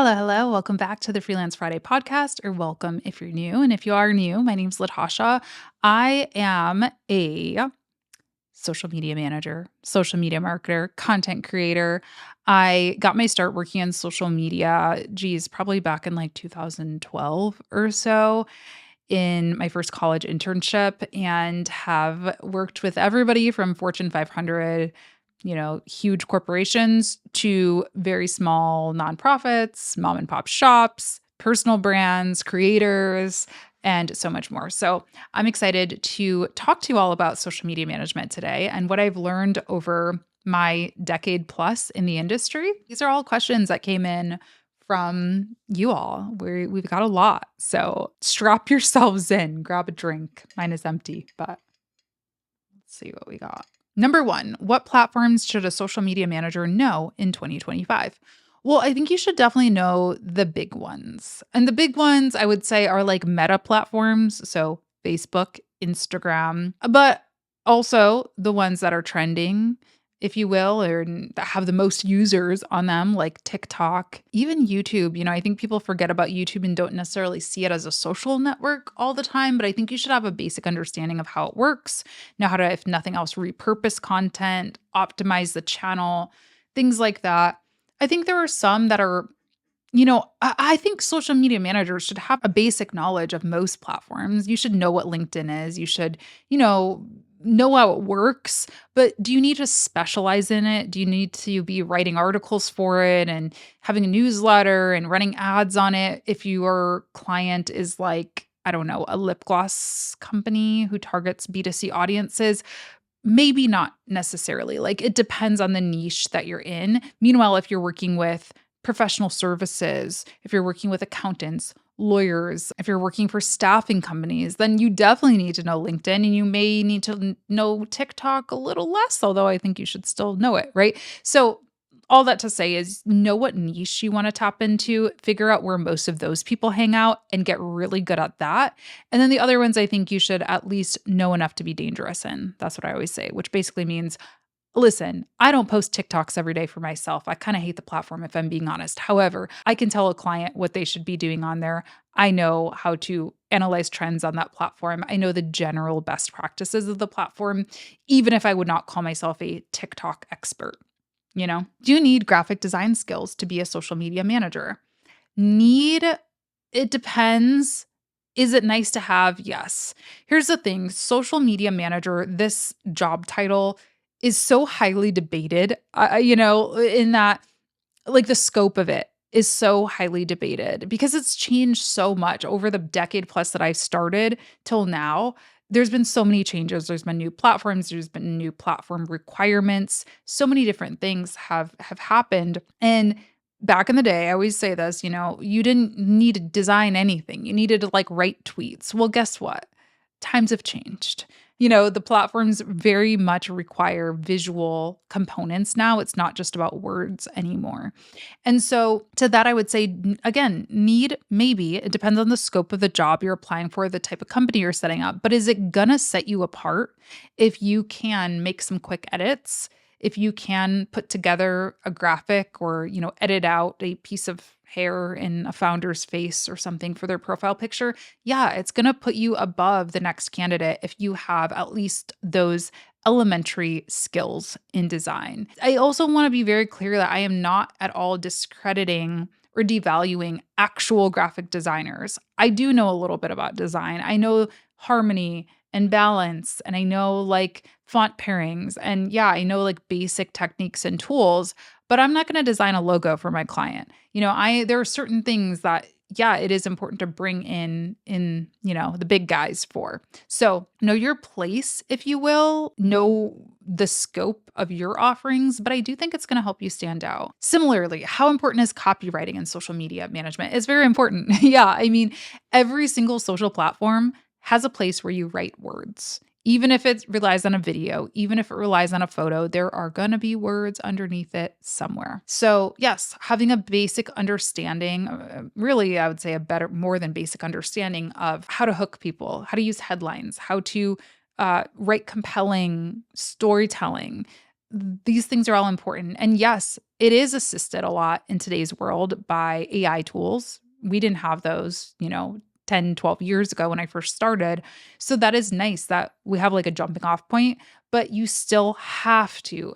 Hello, hello. Welcome back to the Freelance Friday podcast, or welcome if you're new. And if you are new, my name's Latasha. I am a social media manager, social media marketer, content creator. I got my start working on social media, probably back in like 2012 or so in my first college internship, and have worked with everybody from Fortune 500, huge corporations to very small nonprofits, mom and pop shops, personal brands, creators, and so much more. So I'm excited to talk to you all about social media management today and what I've learned over my decade plus in the industry. These are all questions that came in from you all. We've got a lot. So strap yourselves in, grab a drink. Mine is empty, but let's see what we got. Number one, what platforms should a social media manager know in 2025? Well, I think you should definitely know the big ones. And the big ones I would say are like meta platforms. So Facebook, Instagram, but also the ones that are trending, if you will, or that have the most users on them, like TikTok, even YouTube. I think people forget about YouTube and don't necessarily see it as a social network all the time, but I think you should have a basic understanding of how it works, know how to, if nothing else, repurpose content, optimize the channel, things like that. I think there are some that are, I think social media managers should have a basic knowledge of most platforms. You should know what LinkedIn is. You should, know how it works, but do you need to specialize in it? Do you need to be writing articles for it and having a newsletter and running ads on it if your client is like, I don't know, a lip gloss company who targets B2C audiences? Maybe not necessarily. Like, it depends on the niche that you're in. Meanwhile, if you're working with professional services, if you're working with accountants, lawyers, if you're working for staffing companies, then you definitely need to know LinkedIn, and you may need to know TikTok a little less, although I think you should still know it, right? So all that to say is know what niche you want to tap into, figure out where most of those people hang out and get really good at that. And then the other ones I think you should at least know enough to be dangerous in. That's what I always say, which basically means, listen, I don't post TikToks every day for myself. I kind of hate the platform, if I'm being honest. However, I can tell a client what they should be doing on there. I know how to analyze trends on that platform. I know the general best practices of the platform, even if I would not call myself a TikTok expert. Do you need graphic design skills to be a social media manager? It depends. Is it nice to have? Yes. Here's the thing, social media manager, this job title is so highly debated, in that, like, the scope of it is so highly debated because it's changed so much over the decade plus that I started till now. There's been so many changes. There's been new platforms, there's been new platform requirements. So many different things have happened. And back in the day, I always say this, you didn't need to design anything. You needed to like write tweets. Well, guess what? Times have changed. The platforms very much require visual components now. It's not just about words anymore. And so to that, I would say, again, maybe it depends on the scope of the job you're applying for, the type of company you're setting up. But is it going to set you apart if you can make some quick edits? If you can put together a graphic or, edit out a piece of hair in a founder's face or something for their profile picture, yeah, it's going to put you above the next candidate if you have at least those elementary skills in design. I also want to be very clear that I am not at all discrediting or devaluing actual graphic designers. I do know a little bit about design. I know harmony and balance, and I know like font pairings, and yeah, I know like basic techniques and tools, but I'm not going to design a logo for my client. There are certain things that, yeah, it is important to bring in, the big guys for. So know your place, if you will, know the scope of your offerings, but I do think it's going to help you stand out. Similarly, how important is copywriting in social media management? It's very important. Yeah, I mean, every single social platform has a place where you write words. Even if it relies on a video, even if it relies on a photo, there are going to be words underneath it somewhere. So yes, having a basic understanding, really, I would say more than basic understanding of how to hook people, how to use headlines, how to write compelling storytelling. These things are all important. And yes, it is assisted a lot in today's world by AI tools. We didn't have those, 10, 12 years ago when I first started. So that is nice that we have like a jumping off point, but you still have to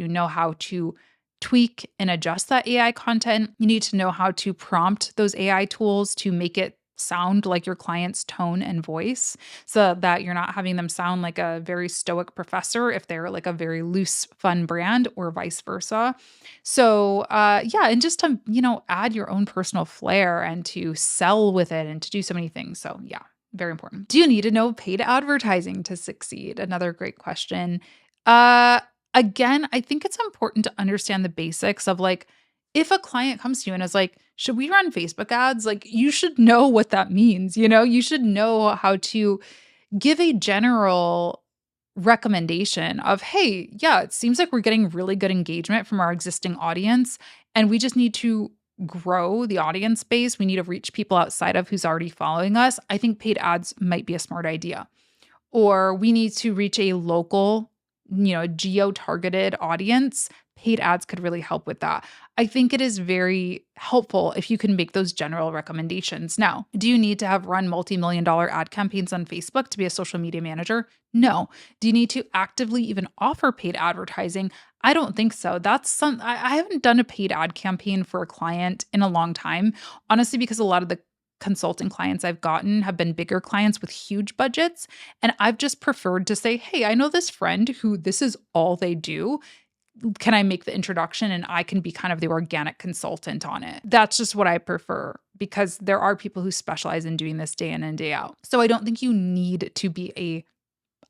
know how to tweak and adjust that AI content. You need to know how to prompt those AI tools to make it sound like your client's tone and voice so that you're not having them sound like a very stoic professor if they're like a very loose, fun brand or vice versa. So, yeah, and just to, add your own personal flair and to sell with it and to do so many things. So, yeah, very important. Do you need to know paid advertising to succeed? Another great question. Uh, Again, I think it's important to understand the basics of like, if a client comes to you and is like, should we run Facebook ads? Like, you should know what that means. You should know how to give a general recommendation of, hey, yeah, it seems like we're getting really good engagement from our existing audience, and we just need to grow the audience base. We need to reach people outside of who's already following us. I think paid ads might be a smart idea. Or we need to reach a local, geo-targeted audience. Paid ads could really help with that. I think it is very helpful if you can make those general recommendations. Now, do you need to have run multi-million dollar ad campaigns on Facebook to be a social media manager? No. Do you need to actively even offer paid advertising? I don't think so. I haven't done a paid ad campaign for a client in a long time, honestly, because a lot of the consulting clients I've gotten have been bigger clients with huge budgets. And I've just preferred to say, hey, I know this friend who this is all they do. Can I make the introduction and I can be kind of the organic consultant on it? That's just what I prefer because there are people who specialize in doing this day in and day out. So I don't think you need to be a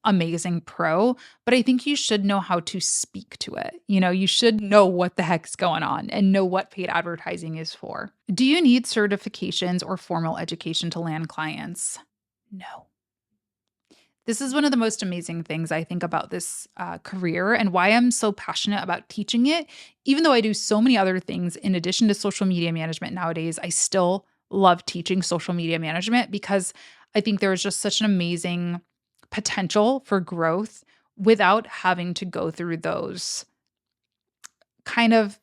amazing pro, but I think you should know how to speak to it. You should know what the heck's going on and know what paid advertising is for. Do you need certifications or formal education to land clients? No. This is one of the most amazing things I think about this career and why I'm so passionate about teaching it. Even though I do so many other things in addition to social media management nowadays, I still love teaching social media management because I think there is just such an amazing potential for growth without having to go through those kind of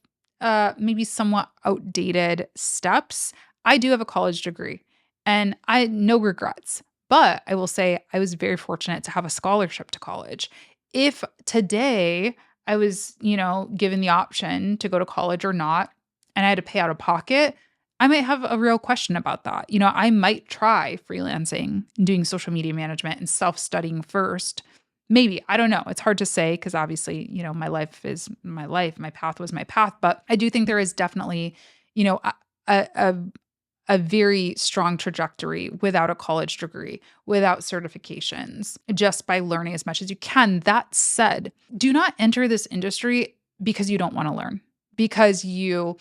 maybe somewhat outdated steps. I do have a college degree and I no regrets. But I will say I was very fortunate to have a scholarship to college. If today I was, given the option to go to college or not, and I had to pay out of pocket, I might have a real question about that. I might try freelancing, doing social media management and self-studying first. Maybe, I don't know. It's hard to say because obviously, my life is my life. My path was my path. But I do think there is definitely, a, a a very strong trajectory without a college degree, without certifications, just by learning as much as you can. That said, do not enter this industry because you don't want to learn, because you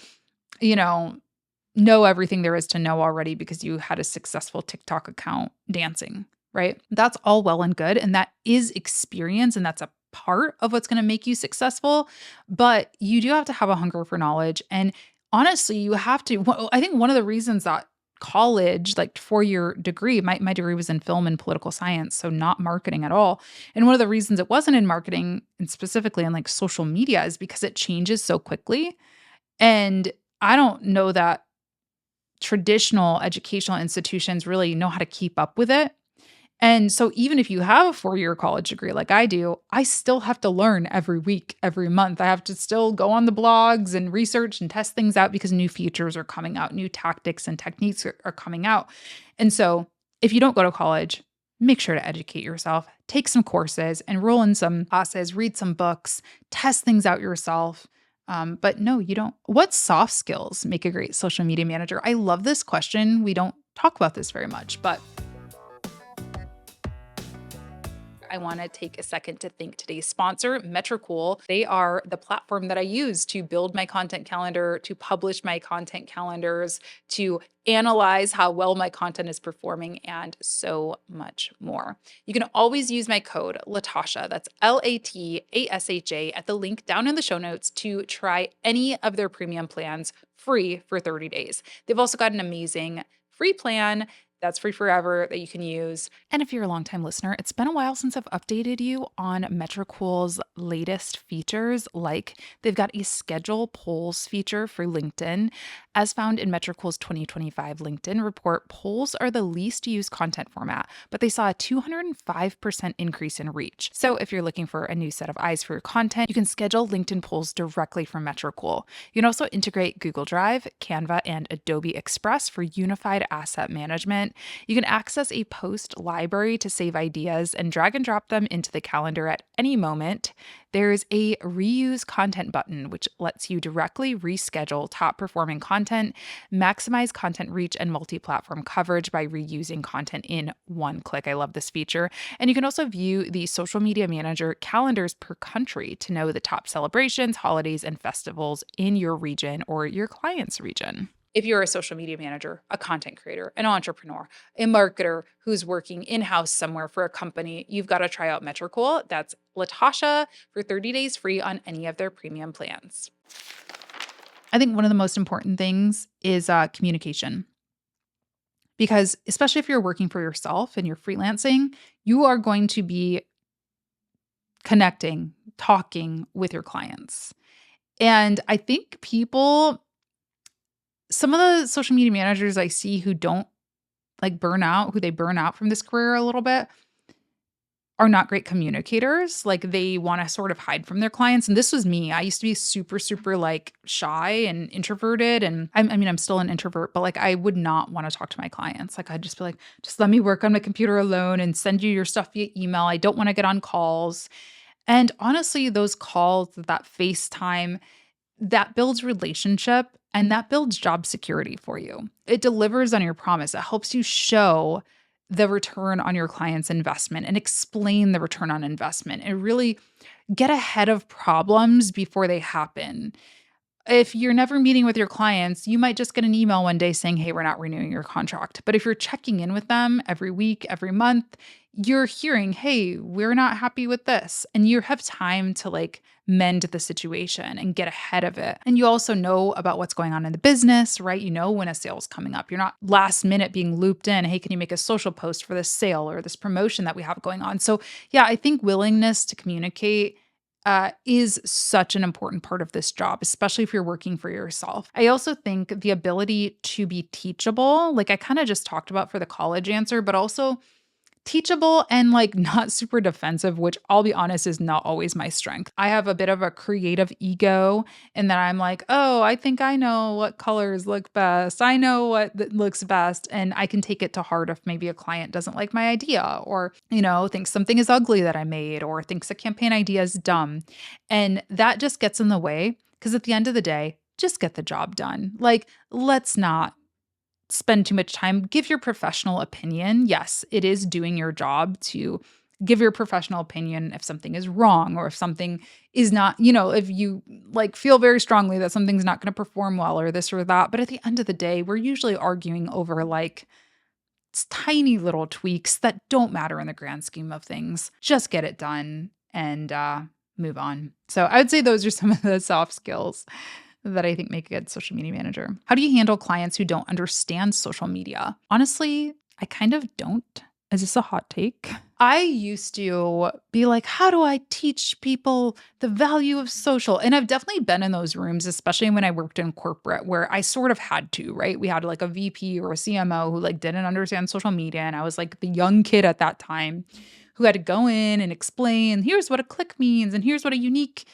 know everything there is to know already because you had a successful TikTok account dancing, right? That's all well and good. And that is experience. And that's a part of what's going to make you successful. But you do have to have a hunger for knowledge. And honestly, you have to. I think one of the reasons that college, like 4-year degree, my degree was in film and political science, so not marketing at all. And one of the reasons it wasn't in marketing and specifically in like social media is because it changes so quickly. And I don't know that traditional educational institutions really know how to keep up with it. And so even if you have a 4-year college degree like I do, I still have to learn every week, every month. I have to still go on the blogs and research and test things out because new features are coming out, new tactics and techniques are coming out. And so if you don't go to college, make sure to educate yourself, take some courses, enroll in some classes, read some books, test things out yourself. But no, you don't. What soft skills make a great social media manager? I love this question. We don't talk about this very much, but I want to take a second to thank today's sponsor, Metricool. They are the platform that I use to build my content calendar, to publish my content calendars, to analyze how well my content is performing, and so much more. You can always use my code Latasha, that's Latasha, at the link down in the show notes to try any of their premium plans free for 30 days. They've also got an amazing free plan That's free forever that you can use. And if you're a longtime listener, it's been a while since I've updated you on Metricool's latest features, like they've got a schedule polls feature for LinkedIn. As found in Metricool's 2025 LinkedIn report, polls are the least used content format, but they saw a 205% increase in reach. So if you're looking for a new set of eyes for your content, you can schedule LinkedIn polls directly from Metricool. You can also integrate Google Drive, Canva, and Adobe Express for unified asset management. You can access a post library to save ideas and drag and drop them into the calendar at any moment. There's a reuse content button, which lets you directly reschedule top performing content, maximize content reach and multi-platform coverage by reusing content in one click. I love this feature. And you can also view the social media manager calendars per country to know the top celebrations, holidays, and festivals in your region or your client's region. If you're a social media manager, a content creator, an entrepreneur, a marketer who's working in-house somewhere for a company, you've got to try out Metricool. That's Latasha for 30 days free on any of their premium plans. I think one of the most important things is communication. Because especially if you're working for yourself and you're freelancing, you are going to be connecting, talking with your clients. And I think some of the social media managers I see who don't who they burn out from this career a little bit, are not great communicators. Like they want to sort of hide from their clients. And this was me. I used to be super, super like shy and introverted. And I'm still an introvert, but like I would not want to talk to my clients. Like I'd just be like, just let me work on my computer alone and send you your stuff via email. I don't want to get on calls. And honestly, those calls, that FaceTime, that builds relationship and that builds job security for you. It delivers on your promise. It helps you show the return on your client's investment and explain the return on investment and really get ahead of problems before they happen. If you're never meeting with your clients, you might just get an email one day saying, hey, we're not renewing your contract. But if you're checking in with them every week, every month, you're hearing, hey, we're not happy with this. And you have time to like mend the situation and get ahead of it. And you also know about what's going on in the business, right? You know when a sale's coming up. You're not last minute being looped in. Hey, can you make a social post for this sale or this promotion that we have going on? So yeah, I think willingness to communicate is such an important part of this job, especially if you're working for yourself. I also think the ability to be teachable, like I kind of just talked about for the college answer, but also teachable and like not super defensive, which I'll be honest is not always my strength. I have a bit of a creative ego in that I'm like, oh, I think I know what colors look best. I know what looks best. And I can take it to heart if maybe a client doesn't like my idea or, thinks something is ugly that I made or thinks a campaign idea is dumb. And that just gets in the way because at the end of the day, just get the job done. Like, let's not spend too much time. Give your professional opinion. Yes, it is doing your job to give your professional opinion if something is wrong or if something is not, if you like feel very strongly that something's not going to perform well or this or that. But at the end of the day, we're usually arguing over like tiny little tweaks that don't matter in the grand scheme of things. Just get it done and move on. So I would say those are some of the soft skills that I think make a good social media manager. How do you handle clients who don't understand social media? Honestly, I kind of don't. Is this a hot take? I used to be like, how do I teach people the value of social? And I've definitely been in those rooms, especially when I worked in corporate where I sort of had to, right? We had like a VP or a CMO who like didn't understand social media. And I was like the young kid at that time who had to go in and explain, here's what a click means and here's what a unique,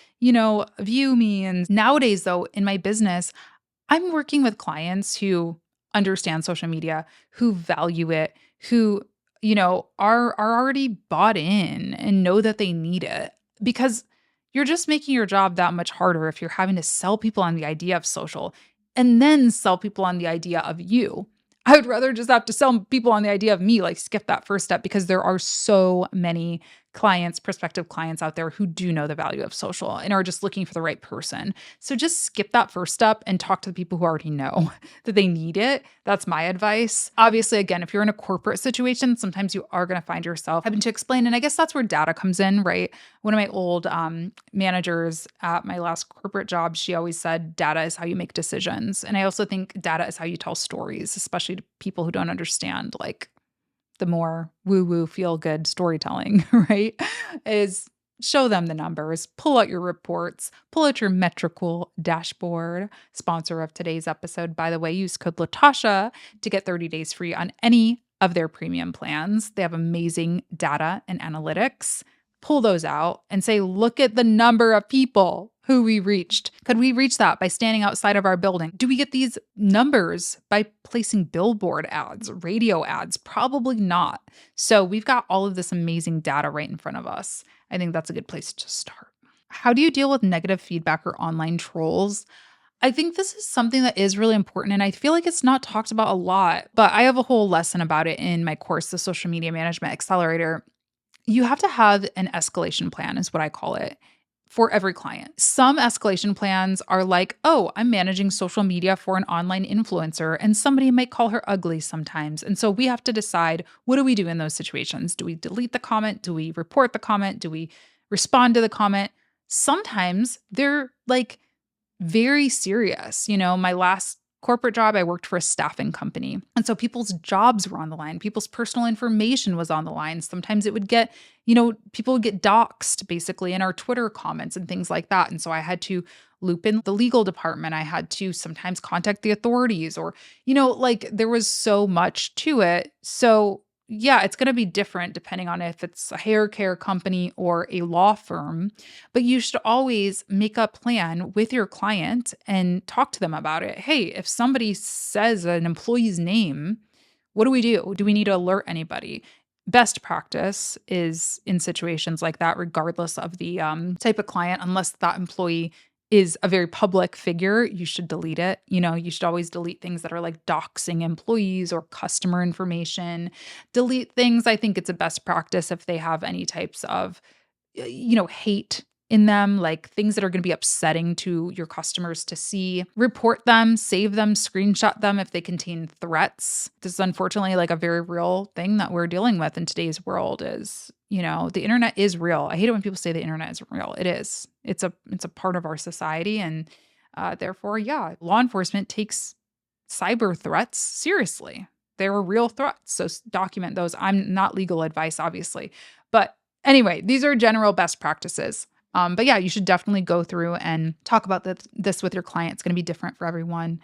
view means. Nowadays, though, in my business, I'm working with clients who understand social media, who value it, who, are already bought in and know that they need it because you're just making your job that much harder if you're having to sell people on the idea of social and then sell people on the idea of you. I would rather just have to sell people on the idea of me, like skip that first step because there are so many clients, prospective clients out there who do know the value of social and are just looking for the right person. So just skip that first step and talk to the people who already know that they need it. That's my advice. Obviously, again, if you're in a corporate situation, sometimes you are going to find yourself having to explain. And I guess that's where data comes in, right? One of my old managers at my last corporate job, she always said, data is how you make decisions. And I also think data is how you tell stories, especially to people who don't understand, like, the more woo-woo feel-good storytelling, right? Is show them the numbers, pull out your reports, pull out your Metricool dashboard. Sponsor of today's episode, by the way, use code Latasha to get 30 days free on any of their premium plans. They have amazing data and analytics. Pull those out and say, look at the number of people who we reached. Could we reach that by standing outside of our building? Do we get these numbers by placing billboard ads, radio ads? Probably not. So we've got all of this amazing data right in front of us. I think that's a good place to start. How do you deal with negative feedback or online trolls? I think this is something that is really important, and I feel like it's not talked about a lot, but I have a whole lesson about it in my course, the Social Media Management Accelerator. You have to have an escalation plan, is what I call it, for every client. Some escalation plans are like, oh, I'm managing social media for an online influencer, and somebody might call her ugly sometimes. And so we have to decide, what do we do in those situations? Do we delete the comment? Do we report the comment? Do we respond to the comment? Sometimes they're like very serious. My last corporate job, I worked for a staffing company. And so people's jobs were on the line. People's personal information was on the line. Sometimes it would get, people would get doxxed basically in our Twitter comments and things like that. And so I had to loop in the legal department. I had to sometimes contact the authorities or, there was so much to it. So yeah, it's going to be different depending on if it's a hair care company or a law firm, but you should always make a plan with your client and talk to them about it. Hey, if somebody says an employee's name, what do we do? Do we need to alert anybody? Best practice is in situations like that, regardless of the type of client, unless that employee is a very public figure, you should delete it. You should always delete things that are like doxing employees or customer information. Delete things. I think it's a best practice if they have any types of, hate in them, like things that are going to be upsetting to your customers to see. Report them, save them, screenshot them if they contain threats. This is unfortunately like a very real thing that we're dealing with in today's world is, the internet is real. I hate it when people say the internet isn't real. It is. It's a part of our society. And therefore, yeah, law enforcement takes cyber threats seriously. They're real threats. So document those. I'm not legal advice, obviously. But anyway, these are general best practices. But yeah, you should definitely go through and talk about this with your client. It's going to be different for everyone.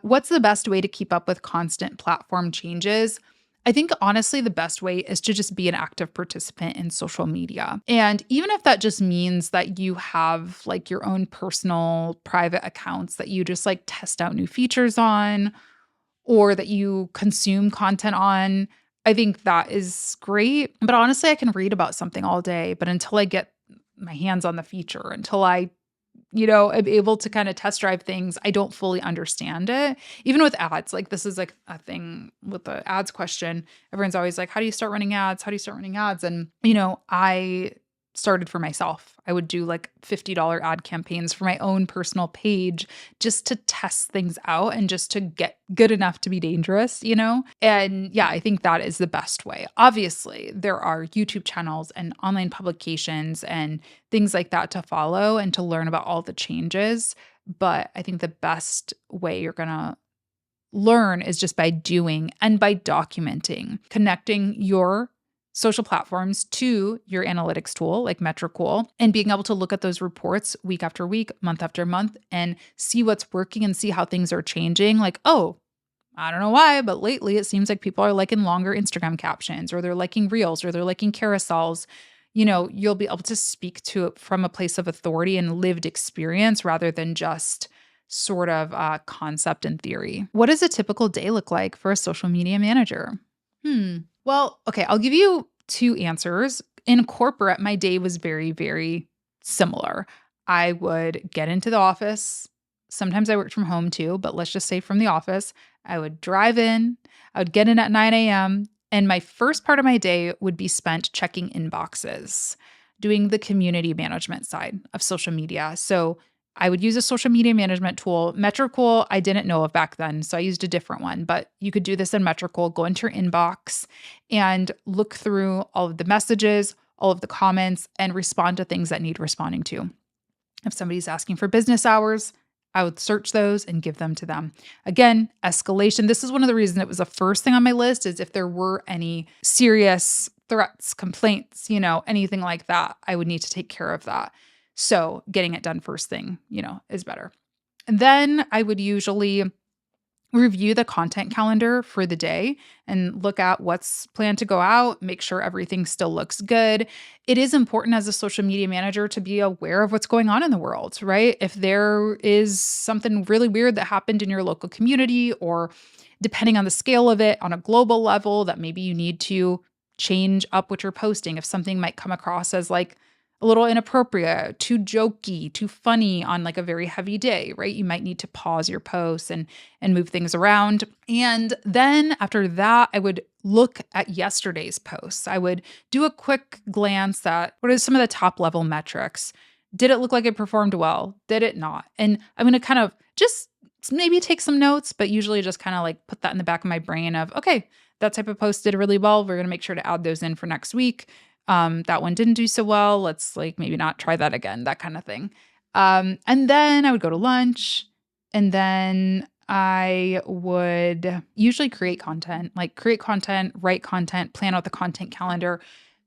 What's the best way to keep up with constant platform changes? I think honestly, the best way is to just be an active participant in social media. And even if that just means that you have like your own personal private accounts that you just like test out new features on, or that you consume content on, I think that is great. But honestly, I can read about something all day, but until I get my hands on the feature, until I, am able to kind of test drive things, I don't fully understand it. Even with ads, like this is like a thing with the ads question. Everyone's always like, how do you start running ads? How do you start running ads? And, I started for myself. I would do like $50 ad campaigns for my own personal page just to test things out and just to get good enough to be dangerous, And yeah, I think that is the best way. Obviously, there are YouTube channels and online publications and things like that to follow and to learn about all the changes. But I think the best way you're going to learn is just by doing and by documenting, connecting your social platforms to your analytics tool like Metricool and being able to look at those reports week after week, month after month, and see what's working and see how things are changing. Like, oh, I don't know why, but lately it seems like people are liking longer Instagram captions, or they're liking reels, or they're liking carousels. You'll be able to speak to it from a place of authority and lived experience rather than just sort of concept and theory. What does a typical day look like for a social media manager? Well, okay, I'll give you two answers. In corporate, my day was very, very similar. I would get into the office. Sometimes I worked from home too, but let's just say from the office. I would drive in. I would get in at 9 a.m. And my first part of my day would be spent checking inboxes, doing the community management side of social media. So I would use a social media management tool. Metricool, I didn't know of back then, so I used a different one, but you could do this in Metricool. Go into your inbox and look through all of the messages, all of the comments, and respond to things that need responding to. If somebody's asking for business hours, I would search those and give them to them. Again, escalation. This is one of the reasons it was the first thing on my list is if there were any serious threats, complaints, anything like that, I would need to take care of that. So getting it done first thing, is better. And then I would usually review the content calendar for the day and look at what's planned to go out, make sure everything still looks good. It is important as a social media manager to be aware of what's going on in the world, right? If there is something really weird that happened in your local community, or depending on the scale of it on a global level, that maybe you need to change up what you're posting. If something might come across as like a little inappropriate, too jokey, too funny on like a very heavy day, right? You might need to pause your posts and move things around. And then after that, I would look at yesterday's posts. I would do a quick glance at what are some of the top level metrics. Did it look like it performed well? Did it not? And I'm going to kind of just maybe take some notes, but usually just kind of like put that in the back of my brain of, okay, that type of post did really well. We're going to make sure to add those in for next week. That one didn't do so well. Let's like maybe not try that again, that kind of thing. And then I would go to lunch, and then I would usually create content, write content, plan out the content calendar.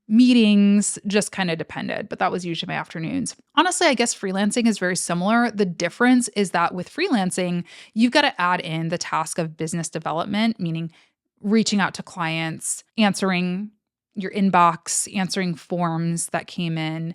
Meetings just kind of depended, but that was usually my afternoons. Honestly, I guess freelancing is very similar. The difference is that with freelancing, you've got to add in the task of business development, meaning reaching out to clients, answering your inbox, answering forms that came in,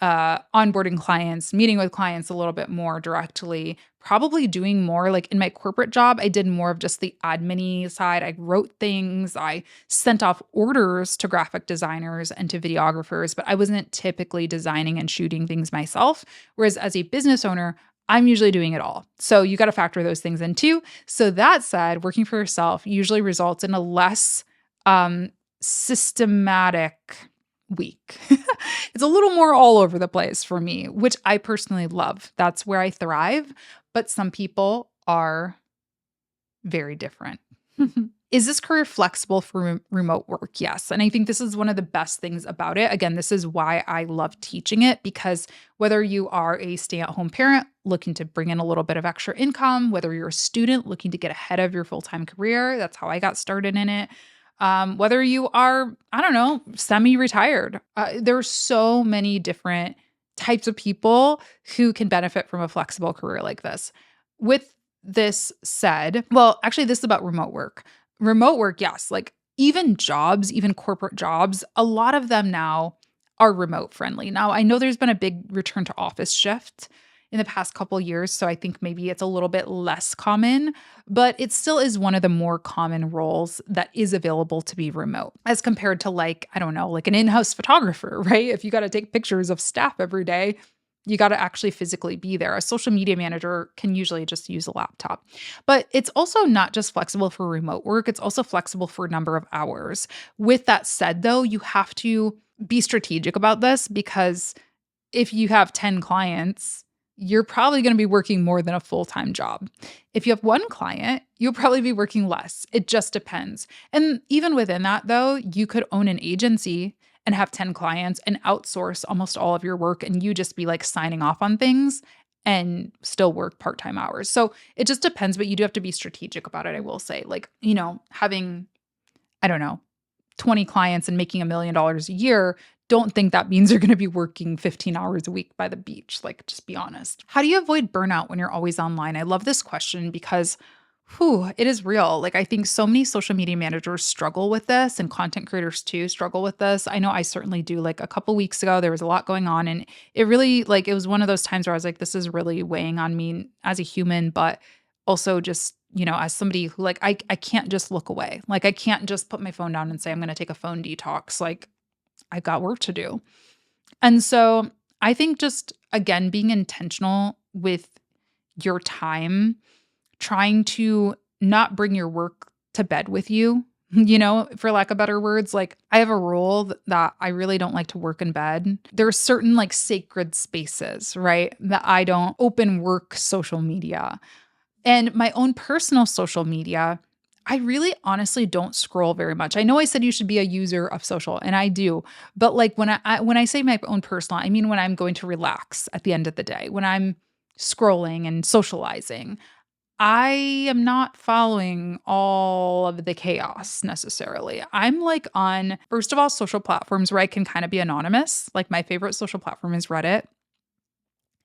onboarding clients, meeting with clients a little bit more directly, probably doing more like in my corporate job. I did more of just the admin-y side. I wrote things, I sent off orders to graphic designers and to videographers, but I wasn't typically designing and shooting things myself. Whereas as a business owner, I'm usually doing it all. So you got to factor those things in too. So that said, working for yourself usually results in a less systematic week. It's a little more all over the place for me, which I personally love. That's where I thrive. But some people are very different. Is this career flexible for remote work? Yes. And I think this is one of the best things about it. Again, this is why I love teaching it, because whether you are a stay-at-home parent looking to bring in a little bit of extra income, whether you're a student looking to get ahead of your full-time career, that's how I got started in it. Whether you are, I don't know, semi-retired, there are so many different types of people who can benefit from a flexible career like this. With this said, well, actually, this is about remote work. Remote work, yes, like even jobs, even corporate jobs, a lot of them now are remote friendly. Now, I know there's been a big return to office shift in the past couple of years, so I think maybe it's a little bit less common, but it still is one of the more common roles that is available to be remote as compared to like, I don't know, like an in-house photographer, right? If you got to take pictures of staff every day, you got to actually physically be there. A social media manager can usually just use a laptop. But it's also not just flexible for remote work, it's also flexible for a number of hours. With that said, though, you have to be strategic about this, because if you have 10 clients, you're probably going to be working more than a full-time job. If you have one client, you'll probably be working less. It just depends. And even within that, though, you could own an agency and have 10 clients and outsource almost all of your work, and you just be like signing off on things and still work part-time hours. So it just depends, but you do have to be strategic about it, I will say. Like, having, I don't know, 20 clients and making $1 million a year, don't think that means you're going to be working 15 hours a week by the beach. Like, just be honest. How do you avoid burnout when you're always online? I love this question because it is real. Like, I think so many social media managers struggle with this, and content creators too struggle with this. I know I certainly do. Like a couple weeks ago, there was a lot going on, and it really, like, it was one of those times where I was like, this is really weighing on me as a human, but also just, as somebody who like, I can't just look away. Like, I can't just put my phone down and say, I'm going to take a phone detox. Like, I've got work to do. And so I think just, again, being intentional with your time, trying to not bring your work to bed with you. for lack of better words. Like, I have a rule that I really don't like to work in bed. There are certain like sacred spaces, right? That I don't open work social media. And my own personal social media, I really honestly don't scroll very much. I know I said you should be a user of social, and I do. But like when I say my own personal, I mean when I'm going to relax at the end of the day, when I'm scrolling and socializing. I am not following all of the chaos necessarily. I'm like on, first of all, social platforms where I can kind of be anonymous. Like my favorite social platform is Reddit,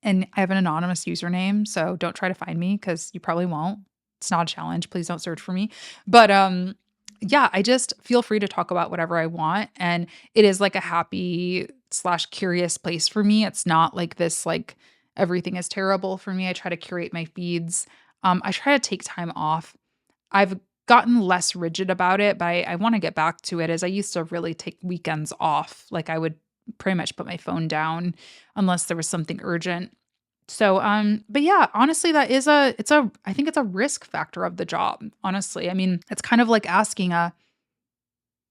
and I have an anonymous username, so don't try to find me because you probably won't. It's not a challenge. Please don't search for me. But yeah, I just feel free to talk about whatever I want. And it is like a happy slash curious place for me. It's not like this, like everything is terrible for me. I try to curate my feeds. I try to take time off. I've gotten less rigid about it, but I want to get back to it as I used to really take weekends off. Like I would pretty much put my phone down unless there was something urgent. So, but yeah, honestly, I think it's a risk factor of the job. Honestly, I mean, it's kind of like asking a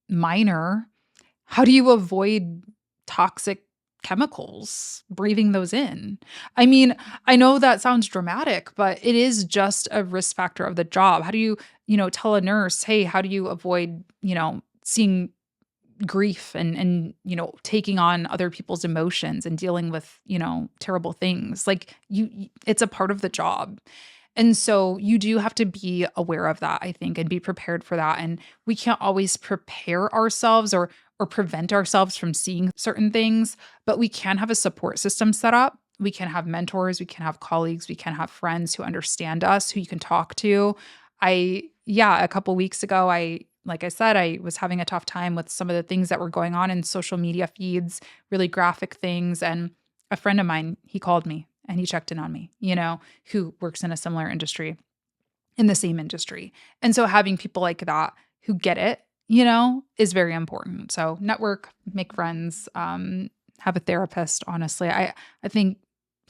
miner, how do you avoid toxic chemicals, breathing those in? I mean, I know that sounds dramatic, but it is just a risk factor of the job. How do you, tell a nurse, hey, how do you avoid, seeing grief and taking on other people's emotions and dealing with terrible things? Like it's a part of the job, and so you do have to be aware of that, I think, and be prepared for that. And we can't always prepare ourselves or prevent ourselves from seeing certain things, but we can have a support system set up. We can have mentors, we can have colleagues, we can have friends who understand us, who you can talk to. A couple weeks ago, like I said, I was having a tough time with some of the things that were going on in social media feeds, really graphic things. And a friend of mine, he called me and he checked in on me, who works in a similar industry, in the same industry. And so having people like that who get it, is very important. So network, make friends, have a therapist. Honestly, I think,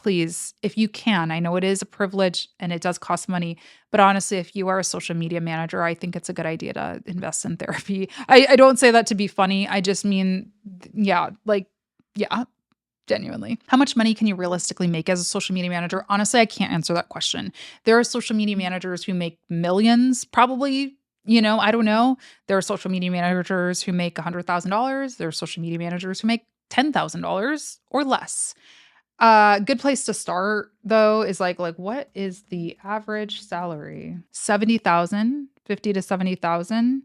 please, if you can, I know it is a privilege and it does cost money, but honestly, if you are a social media manager, I think it's a good idea to invest in therapy. I don't say that to be funny. I just mean, yeah, like, yeah, genuinely. How much money can you realistically make as a social media manager? Honestly, I can't answer that question. There are social media managers who make millions, probably. I don't know. There are social media managers who make $100,000. There are social media managers who make $10,000 or less. Good place to start though is like what is the average salary? 70,000, 50 to 70,000.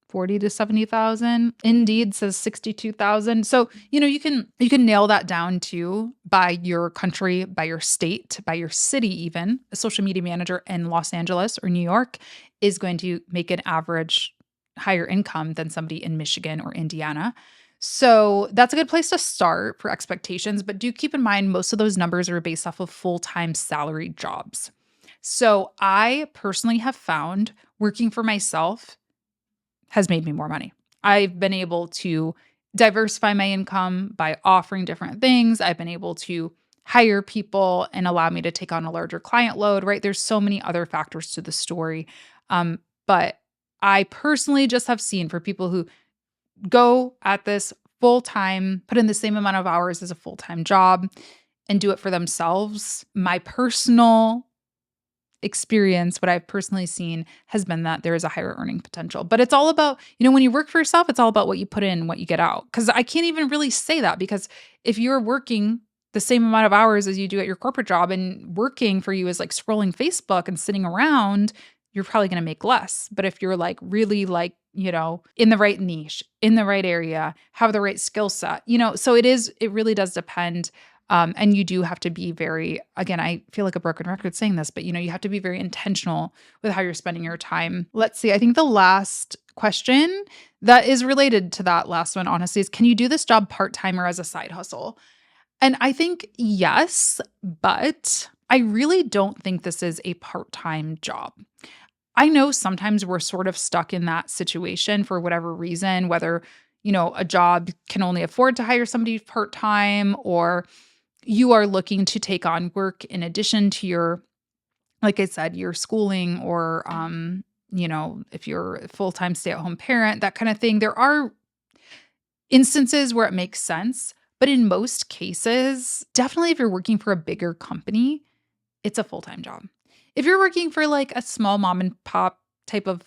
40 to 70,000. Indeed says 62,000. So, you can nail that down too by your country, by your state, by your city even. A social media manager in Los Angeles or New York is going to make an average higher income than somebody in Michigan or Indiana. So, that's a good place to start for expectations, but do keep in mind most of those numbers are based off of full-time salary jobs. So, I personally have found working for myself has made me more money. I've been able to diversify my income by offering different things. I've been able to hire people and allow me to take on a larger client load, right? There's so many other factors to the story. But I personally just have seen for people who go at this full time, put in the same amount of hours as a full time job and do it for themselves, my personal experience, what I've personally seen has been that there is a higher earning potential. But it's all about, when you work for yourself, it's all about what you put in, what you get out. Because I can't even really say that, because if you're working the same amount of hours as you do at your corporate job and working for you is like scrolling Facebook and sitting around, you're probably going to make less. But if you're like really like, in the right niche, in the right area, have the right skill set, so it really does depend. And you do have to be very, again, I feel like a broken record saying this, but you have to be very intentional with how you're spending your time. Let's see. I think the last question that is related to that last one, honestly, is can you do this job part-time or as a side hustle? And I think yes, but I really don't think this is a part-time job. I know sometimes we're sort of stuck in that situation for whatever reason, whether, a job can only afford to hire somebody part-time, or you are looking to take on work in addition to your, like I said, your schooling or if you're a full-time stay-at-home parent, that kind of thing. There are instances where it makes sense, but in most cases, definitely if you're working for a bigger company, it's a full-time job. If you're working for like a small mom and pop type of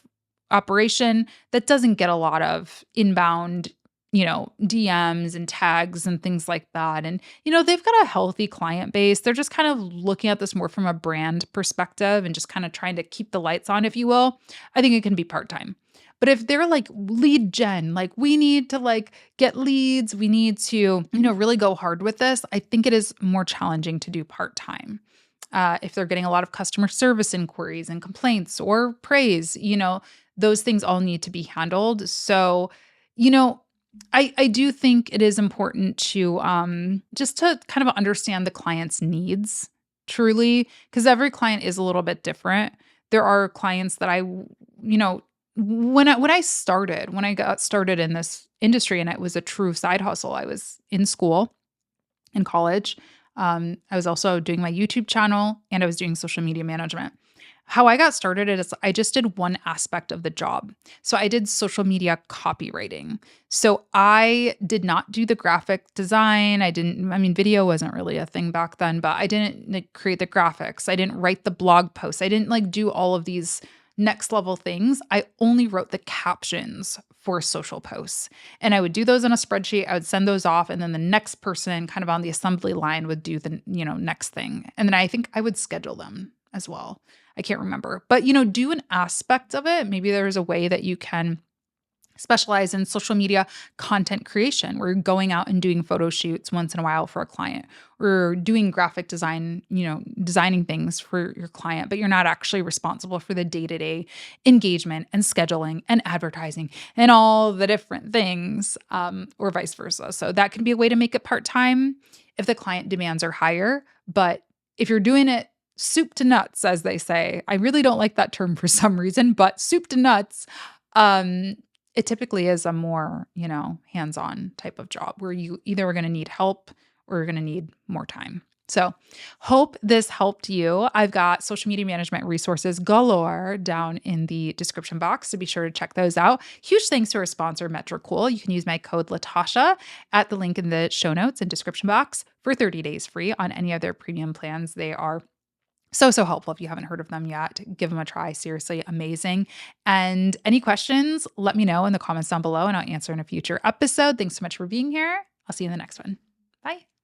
operation that doesn't get a lot of inbound, DMs and tags and things like that. And, they've got a healthy client base. They're just kind of looking at this more from a brand perspective and just kind of trying to keep the lights on, if you will. I think it can be part-time. But if they're like lead gen, like we need to like get leads, we need to, really go hard with this, I think it is more challenging to do part-time. If they're getting a lot of customer service inquiries and complaints or praise, those things all need to be handled. So, I do think it is important to just to kind of understand the client's needs truly, because every client is a little bit different. There are clients that when I got started in this industry and it was a true side hustle, I was in school, in college. I was also doing my YouTube channel and I was doing social media management. How I got started is I just did one aspect of the job. So I did social media copywriting. So I did not do the graphic design. Video wasn't really a thing back then, but I didn't create the graphics. I didn't write the blog posts. I didn't do all of these next level things. I only wrote the captions for social posts. And I would do those on a spreadsheet. I would send those off. And then the next person kind of on the assembly line would do the, next thing. And then I think I would schedule them as well. I can't remember, but do an aspect of it. Maybe there's a way that you can specialize in social media content creation, where you're going out and doing photo shoots once in a while for a client, or doing graphic design, designing things for your client, but you're not actually responsible for the day-to-day engagement and scheduling and advertising and all the different things, or vice versa. So that can be a way to make it part-time if the client demands are higher. But if you're doing it soup to nuts, as they say, I really don't like that term for some reason, but soup to nuts, it typically is a more, hands-on type of job where you either are going to need help or you're going to need more time. So hope this helped you. I've got social media management resources galore down in the description box, so be sure to check those out. Huge thanks to our sponsor, Metricool. You can use my code Latasha at the link in the show notes and description box for 30 days free on any of their premium plans. They are so helpful. If you haven't heard of them yet, give them a try. Seriously, amazing. And any questions, let me know in the comments down below and I'll answer in a future episode. Thanks so much for being here. I'll see you in the next one.